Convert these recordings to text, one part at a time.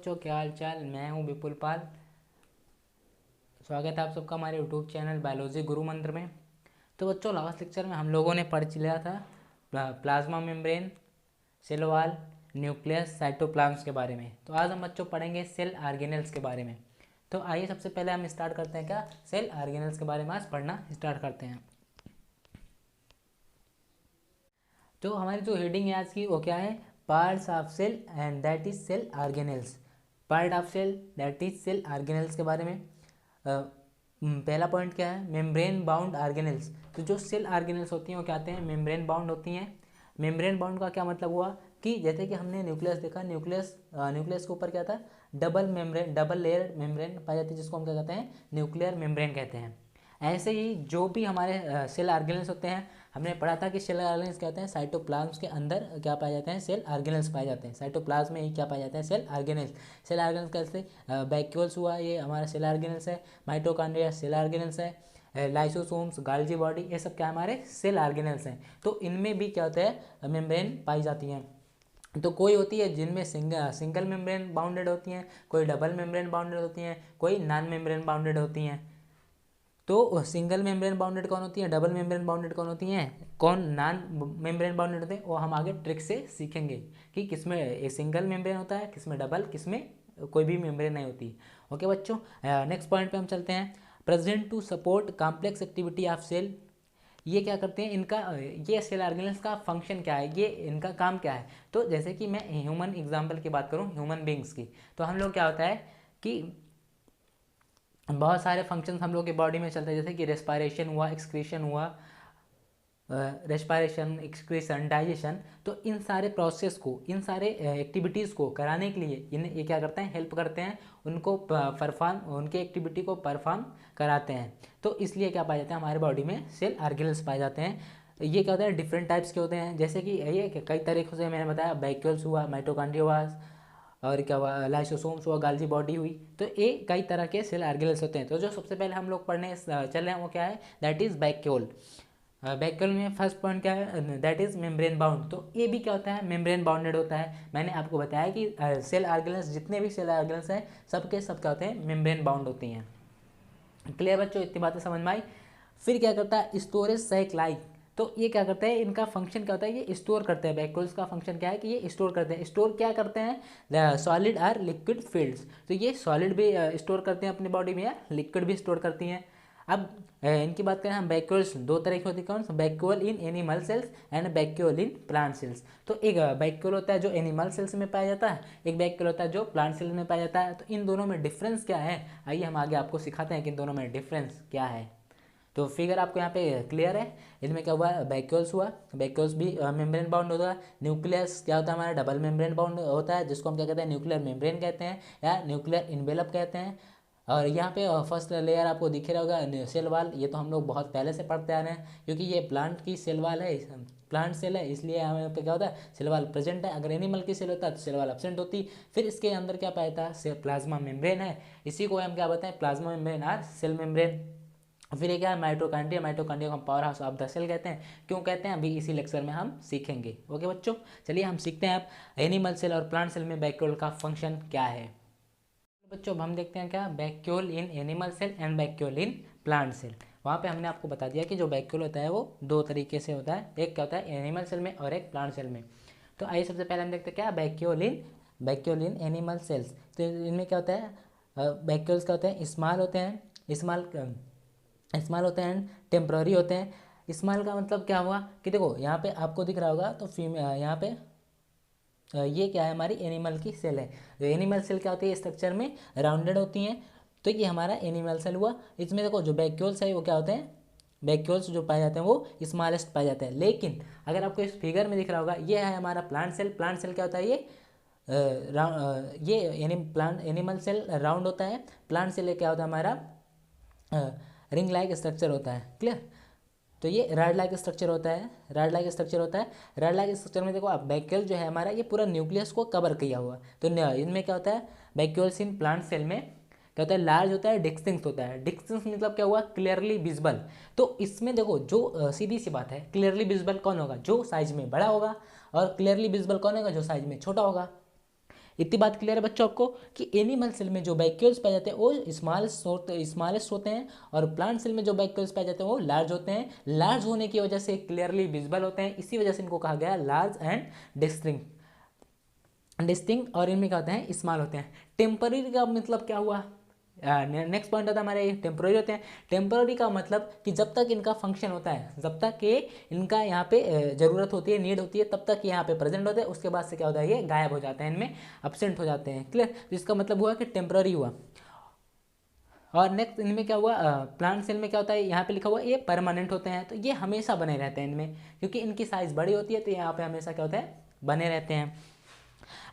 बच्चों, क्या हाल चाल। मैं हूं विपुल पाल। स्वागत है आप सबका हमारे यूट्यूब चैनल बायोलॉजी गुरु मंत्र में। तो बच्चों, लास्ट लेक्चर में हम लोगों ने पढ़ लिया था plasma membrane, cell wall, nucleus, cytoplasm के बारे में। तो आज हम बच्चों पढ़ेंगे सेल ऑर्गेनेल्स के बारे में। तो आइए सबसे पहले हम स्टार्ट करते हैं, क्या सेल ऑर्गेनेल्स के बारे में आज पढ़ना स्टार्ट करते हैं। तो हमारी जो हेडिंग है आज की वो क्या है, parts of cell and that is cell organelles. Part of cell that is cell organelles के बारे में पहला पॉइंट क्या है, मेम्ब्रेन बाउंड ऑर्गेनेल्स। तो जो सेल ऑर्गेनेल्स होती हैं वो क्या आते हैं, मेम्ब्रेन बाउंड होती हैं। मेम्ब्रेन बाउंड का क्या मतलब हुआ कि जैसे कि हमने न्यूक्लियस देखा, न्यूक्लियस के ऊपर क्या था, डबल लेयर मेम्ब्रेन पाई जाती है, जिसको हम क्या कहते हैं, न्यूक्लियर मेम्ब्रेन कहते हैं। ऐसे ही जो भी हमारे सेल ऑर्गेनेल्स होते हैं, हमने पढ़ा था कि सेल ऑर्गेनेल्स क्या होते हैं, साइटोप्लाज्म के अंदर क्या पाए जाते हैं, सेल ऑर्गेनेल्स पाए जाते हैं। साइटोप्लाज्म में ही क्या पाए जाते हैं, सेल ऑर्गेनेल्स। सेल ऑर्गेनेल्स कैसे, वैक्यूल्स हुआ, ये हमारा सेल ऑर्गेनेल्स है। माइटोकॉन्ड्रिया सेल ऑर्गेनेल्स है। लाइसोसोम्स, गोल्गी बॉडी, ये सब क्या हमारे सेल ऑर्गेनेल्स हैं। तो इनमें भी क्या होता है, मेम्ब्रेन पाई जाती हैं। तो कोई होती है जिनमें सिंगल मेम्ब्रेन बाउंडेड होती हैं, कोई डबल मेम्ब्रेन बाउंडेड होती हैं, कोई नॉन मेम्ब्रेन बाउंडेड होती हैं। तो सिंगल मेम्ब्रेन बाउंडेड कौन होती है, डबल मेम्ब्रेन बाउंडेड कौन होती हैं, कौन नॉन मेम्ब्रेन बाउंडेड होते हैं, वो हम आगे ट्रिक से सीखेंगे कि किसमें एक सिंगल मेम्ब्रेन होता है, किसमें डबल, किसमें कोई भी मेम्ब्रेन नहीं होती। ओके बच्चों, नेक्स्ट पॉइंट पे हम चलते हैं। Present to support complex activity of cell. ये क्या करते हैं, इनका ये सेल ऑर्गेनेल्स का फंक्शन क्या है, ये इनका काम क्या है। तो जैसे कि मैं ह्यूमन एग्जाम्पल की बात करूँ, ह्यूमन बींग्स की, तो हम लोग क्या होता है कि बहुत सारे फंक्शंस हम लोग के बॉडी में चलते हैं, जैसे कि रेस्पायरेशन हुआ, एक्सक्रीशन हुआ, रेस्पायरेशन, एक्सक्रीशन, डाइजेशन। तो इन सारे प्रोसेस को, इन सारे एक्टिविटीज़ को कराने के लिए इन्हें ये क्या करते हैं, हेल्प करते हैं, उनको परफॉर्म, उनके एक्टिविटी को परफॉर्म कराते हैं। तो इसलिए क्या पाए जाते हैं, हमारे बॉडी में सेल ऑर्गेनेल्स पाए जाते हैं। ये क्या होता है, डिफरेंट टाइप्स के होते हैं, जैसे कि ये कई तरीक़ों से मैंने बताया, वैक्यूल्स हुआ, माइटोकॉन्ड्रिया हुआ, और क्या हुआ, लाइसोसोम्स हुआ, गोल्गी बॉडी हुई। तो ये कई तरह के सेल ऑर्गेनेल्स होते हैं। तो जो सबसे पहले हम लोग पढ़ने चल रहे हैं वो क्या है, दैट इज़ वैक्यूल। वैक्यूल में फर्स्ट पॉइंट क्या है, दैट इज मेम्ब्रेन बाउंड। तो ये भी क्या होता है, मेम्ब्रेन बाउंडेड होता है। मैंने आपको बताया कि सेल ऑर्गेनेल्स, जितने भी सेल ऑर्गेनेल्स हैं, सबके सब क्या होते हैं, मेम्ब्रेन बाउंड होती हैं। क्लियर बच्चों, इतनी बातें समझ में आई। फिर क्या करता है, स्टोरेज साइक्लाइक। तो ये क्या करते हैं, इनका फंक्शन क्या होता है, ये स्टोर करते हैं। वैक्यूल्स का फंक्शन क्या है कि ये स्टोर करते हैं। स्टोर क्या करते हैं, सॉलिड और लिक्विड फील्ड्स। तो ये सॉलिड भी स्टोर करते हैं अपनी बॉडी में, या लिक्विड भी स्टोर करती हैं। अब इनकी बात करें हम, वैक्यूल्स दो तरह की होती है, कौन सा, vacuole in animal cells and vacuole in plant cells. तो एक वैक्यूल होता है जो एनिमल सेल्स में पाया जाता है, एक वैक्यूल होता है जो प्लांट सेल्स में पाया जाता है। तो इन दोनों में डिफरेंस क्या है, आइए हम आगे आपको सिखाते हैं कि इन दोनों में डिफरेंस क्या है। तो फिगर आपको यहाँ पे क्लियर है। इनमें क्या हुआ, वैक्यूल्स हुआ, वैक्यूल्स भी मेम्ब्रेन बाउंड होता है। न्यूक्लियस क्या होता है, हमारा डबल मेम्ब्रेन बाउंड होता है, जिसको हम क्या कहते हैं, न्यूक्लियर मेम्ब्रेन कहते हैं, या न्यूक्लियर इन्वेलप कहते हैं। और यहाँ पे फर्स्ट लेयर आपको दिख रहा होगा, सेल वाल। ये तो हम लोग बहुत पहले से पढ़ते आ रहे हैं, क्योंकि ये प्लांट की सेल वाल है, प्लांट सेल है, इसलिए हमें पे क्या होता है, सेल वाल प्रेजेंट है। अगर एनिमल की सेल होता है तो सेल वाल एब्सेंट होती। फिर इसके अंदर क्या पाया था, सेल प्लाज्मा मेम्ब्रेन है, इसी को हम क्या बताएं, प्लाज्मा मेम्ब्रेन और सेल मेम्ब्रेन। फिर ये क्या है, माइटोकॉन्ड्रिया। माइटोकॉन्ड्रिया को हम power house of the cell कहते हैं। क्यों कहते हैं, अभी इसी लेक्चर में हम सीखेंगे। ओके बच्चों, चलिए हम सीखते हैं अब एनिमल सेल और प्लांट सेल में वैक्यूल का फंक्शन क्या है। बच्चों अब हम देखते हैं क्या, vacuole in animal cell and vacuole in plant cell. वहाँ पे हमने आपको बता दिया कि जो वैक्यूल होता है वो दो तरीके से होता है, एक क्या होता है एनिमल सेल में और एक प्लांट सेल में। तो आइए सबसे पहले हम देखते हैं क्या, वैक्यूल इन एनिमल सेल्स। तो इनमें क्या होता है, वैक्यूल्स क्या होते हैं, स्मॉल होते हैं, स्मॉल होते हैं, टेम्प्ररी होते हैं। स्मॉल का मतलब क्या हुआ कि देखो यहाँ पे आपको दिख रहा होगा, तो यहाँ पे ये क्या है, हमारी एनिमल की सेल है। तो एनिमल सेल क्या होती है, स्ट्रक्चर में राउंडेड होती हैं। तो ये हमारा एनिमल सेल हुआ। इसमें देखो जो वैक्यूल्स है वो क्या होते हैं, वैक्यूल्स जो पाए जाते हैं वो स्मॉलेस्ट पाए जाते हैं। लेकिन अगर आपको इस फिगर में दिख रहा होगा, ये है हमारा प्लांट सेल। प्लांट सेल क्या होता है, ये एनिमल सेल राउंड होता है। प्लांट सेल क्या होता है हमारा, रिंग लाइक स्ट्रक्चर होता है। क्लियर, तो ये रॉड लाइक स्ट्रक्चर होता है, रॉड लाइक स्ट्रक्चर होता है। रॉड लाइक स्ट्रक्चर में देखो आप, वैक्यूल जो है हमारा, ये पूरा न्यूक्लियस को कवर किया हुआ। तो इनमें क्या होता है, वैक्यूल्स इन प्लांट सेल में क्या होता है, लार्ज होता है, डिस्टिंक्ट होता है। डिस्टिंक्ट मतलब क्या हुआ, क्लियरली विजिबल। तो इसमें देखो जो सीधी सी बात है, क्लियरली विजिबल कौन होगा, जो साइज में बड़ा होगा, और क्लियरली विजिबल कौन होगा, जो साइज में छोटा होगा। इतनी बात क्लियर है बच्चों आपको कि एनिमल सेल में जो वैक्यूल्स पाए जाते हैं वो स्मॉलेस्ट होते हैं और प्लांट सेल में जो वैक्यूल्स पाए जाते हैं वो लार्ज होते हैं। लार्ज होने की वजह से क्लियरली विजिबल होते हैं, इसी वजह से इनको कहा गया लार्ज एंड डिस्टिंक्ट और इनमें क्या होते हैं स्मॉल होते हैं। टेम्पररी का मतलब क्या हुआ, नेक्स्ट पॉइंट आता है हमारे टेम्पररी होते हैं। टेम्पररी का मतलब कि जब तक इनका फंक्शन होता है, जब तक ये इनका यहाँ पे ज़रूरत होती है, नीड होती है, तब तक यहाँ पे प्रेजेंट होते हैं, उसके बाद से क्या होता है ये गायब हो जाते हैं, इनमें अब्सेंट हो जाते हैं। क्लियर, तो इसका मतलब हुआ कि टेम्पररी हुआ। और नेक्स्ट इनमें क्या हुआ, प्लांट सेल में क्या होता है, यहाँ पे लिखा हुआ ये परमानेंट होते हैं, तो ये हमेशा बने रहते हैं इनमें, क्योंकि इनकी साइज़ बड़ी होती है, तो यहाँ पे हमेशा क्या होता है बने रहते हैं।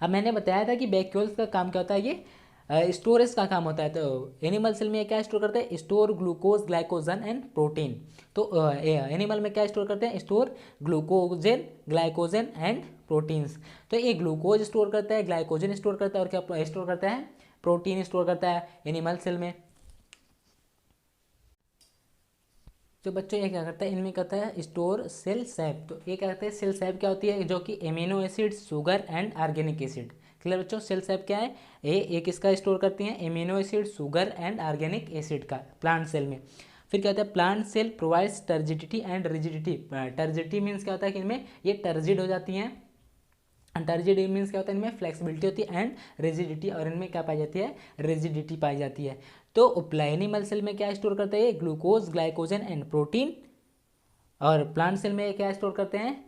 अब मैंने बताया था कि वैक्यूल्स का काम क्या होता है, ये स्टोरेज का काम होता है। तो एनिमल सेल में ये क्या स्टोर करते हैं, store glucose, glycogen and protein. तो एनिमल में क्या स्टोर करते हैं, store glucagon, glycogen and proteins. तो ये ग्लूकोज स्टोर करता है, ग्लाइकोजन स्टोर करता है, और क्या स्टोर करता है, प्रोटीन स्टोर करता है एनिमल सेल में। तो बच्चों ये क्या करता है, इनमें कहता है स्टोर सेल सैप। तो ये क्या कहते हैं, सेल सैप क्या होती है, जो कि amino acid, sugar and organic acid. Clear बच्चों, सेल सैप क्या है, ये एक इसका स्टोर करती हैं amino acid, sugar and organic acid का प्लांट सेल में। फिर क्या होता है, plant cell provides turgidity and rigidity. Turgidity means क्या होता है कि इनमें ये टर्जिड हो जाती हैं, टर्जिड मीन्स क्या होता है, इनमें फ्लेक्सिबिलिटी होती है, एंड रिजिडिटी, और इनमें क्या पाई जाती है, रिजिडिटी पाई जाती है। तो एनिमल सेल में क्या स्टोर करते हैं, ग्लूकोज, ग्लाइकोजन एंड प्रोटीन। और प्लांट सेल में क्या स्टोर करते हैं,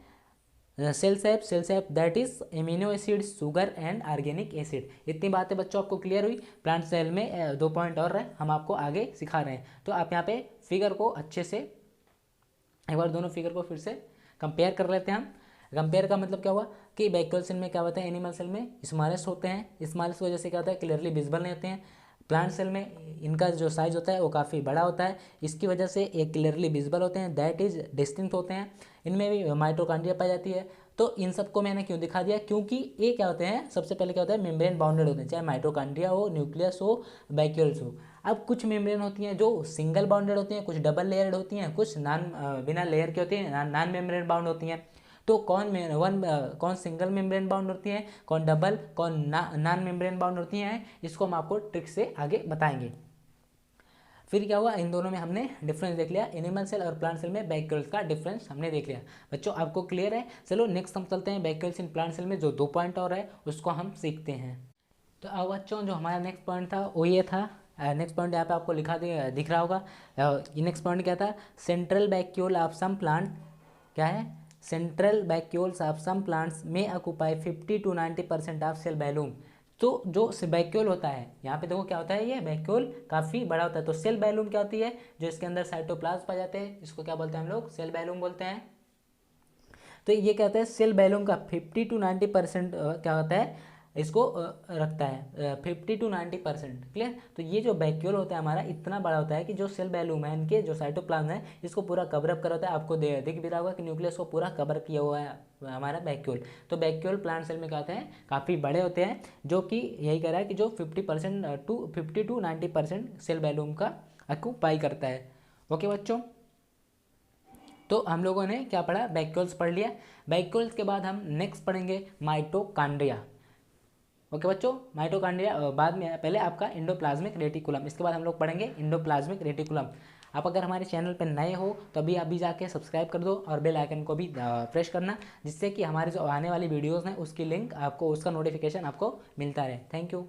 cell sap that is amino acid, sugar and organic acid. इतनी बातें बच्चों आपको क्लियर हुई। प्लांट सेल में 2 पॉइंट और है, हम आपको आगे सिखा रहे हैं। तो आप यहाँ पे फिगर को अच्छे से एक बार दोनों फिगर को फिर से कंपेयर कर लेते हैं हम। कंपेयर का मतलब क्या हुआ कि वैक्यूल सेल में क्या होता है, एनिमल सेल में स्मॉलेस्ट होते हैं, स्मॉलेस्ट की वजह से क्या होता है, क्लियरली विजिबल नहीं होते हैं। प्लांट सेल में इनका जो साइज होता है वो काफ़ी बड़ा होता है, इसकी वजह से ये क्लियरली विजिबल होते हैं, दैट इज डिस्टिंक्ट होते हैं। इनमें भी माइटोकॉन्ड्रिया पाई जाती है। तो इन सबको मैंने क्यों दिखा दिया, क्योंकि ये क्या होते हैं, सबसे पहले क्या होता है, मेम्ब्रेन बाउंडेड होते हैं, चाहे माइटोकॉन्ड्रिया हो, न्यूक्लियस हो, वैक्यूल्स हो। अब कुछ मेम्ब्रेन होती हैं जो सिंगल बाउंडेड होती हैं, कुछ डबल लेयर्ड होती हैं, कुछ बिना लेयर की होती हैं, नॉन मेम्ब्रेन बाउंड होती हैं। तो कौन सिंगल मेम्ब्रेन बाउंड होती है, कौन डबल, कौन नॉन मेम्ब्रेन बाउंड होती हैं, इसको हम आपको ट्रिक से आगे बताएंगे। फिर क्या हुआ, इन दोनों में हमने डिफरेंस देख लिया, एनिमल सेल और प्लांट सेल में वैक्यूल्स का डिफरेंस हमने देख लिया। बच्चों आपको क्लियर है। चलो नेक्स्ट हम चलते हैं, वैक्यूल्स इन प्लांट सेल में जो 2 पॉइंट और है उसको हम सीखते हैं। तो अब बच्चों जो हमारा नेक्स्ट पॉइंट था वो ये था, नेक्स्ट पॉइंट यहाँ पे आपको दिख रहा होगा। ये नेक्स्ट पॉइंट क्या था, central vacuole of some plant, क्या है, central vacuoles of some plants में occupy 50 to 90% of cell volume. तो जो वैक्यूल होता है, यहाँ पे देखो क्या होता है, ये वैक्यूल काफ़ी बड़ा होता है। तो सेल वैल्यूम क्या होती है, जो इसके अंदर साइटोप्लाज्म पाए जाते हैं, इसको क्या बोलते हैं हम लोग, सेल वैल्यूम बोलते हैं। तो ये कहते हैं सेल वैल्यूम का 50 to 90% क्या होता है, इसको रखता है 50 to 90%। क्लियर, तो ये जो वैक्यूल होता है हमारा इतना बड़ा होता है कि जो सेल वैल्यूम है, इनके जो साइटोप्लाज्म है, इसको पूरा कवर अप कर होता है। आपको दिख भी रहा होगा कि न्यूक्लियस को पूरा कवर किया हुआ है हमारा वैक्यूल। तो वैक्यूल प्लांट सेल में क्या होते हैं, काफ़ी बड़े होते हैं, जो कि यही कह रहा है कि जो 50 to 90% सेल वैल्यूम का ऑक्यूपाई करता है। ओके बच्चों, तो हम लोगों ने क्या पढ़ा, वैक्यूल्स पढ़ लिया। वैक्यूल्स के बाद हम नेक्स्ट पढ़ेंगे माइटोकॉन्ड्रिया। ओके बच्चों, माइटोकॉन्ड्रिया बाद में, पहले आपका एंडोप्लाज्मिक रेटिकुलम, इसके बाद हम लोग पढ़ेंगे एंडोप्लाज्मिक रेटिकुलम। आप अगर हमारे चैनल पर नए हो तो अभी जाके सब्सक्राइब कर दो और बेल आइकन को भी प्रेस करना, जिससे कि हमारे जो आने वाली वीडियोज़ हैं उसकी लिंक आपको, उसका नोटिफिकेशन आपको मिलता रहे। Thank you.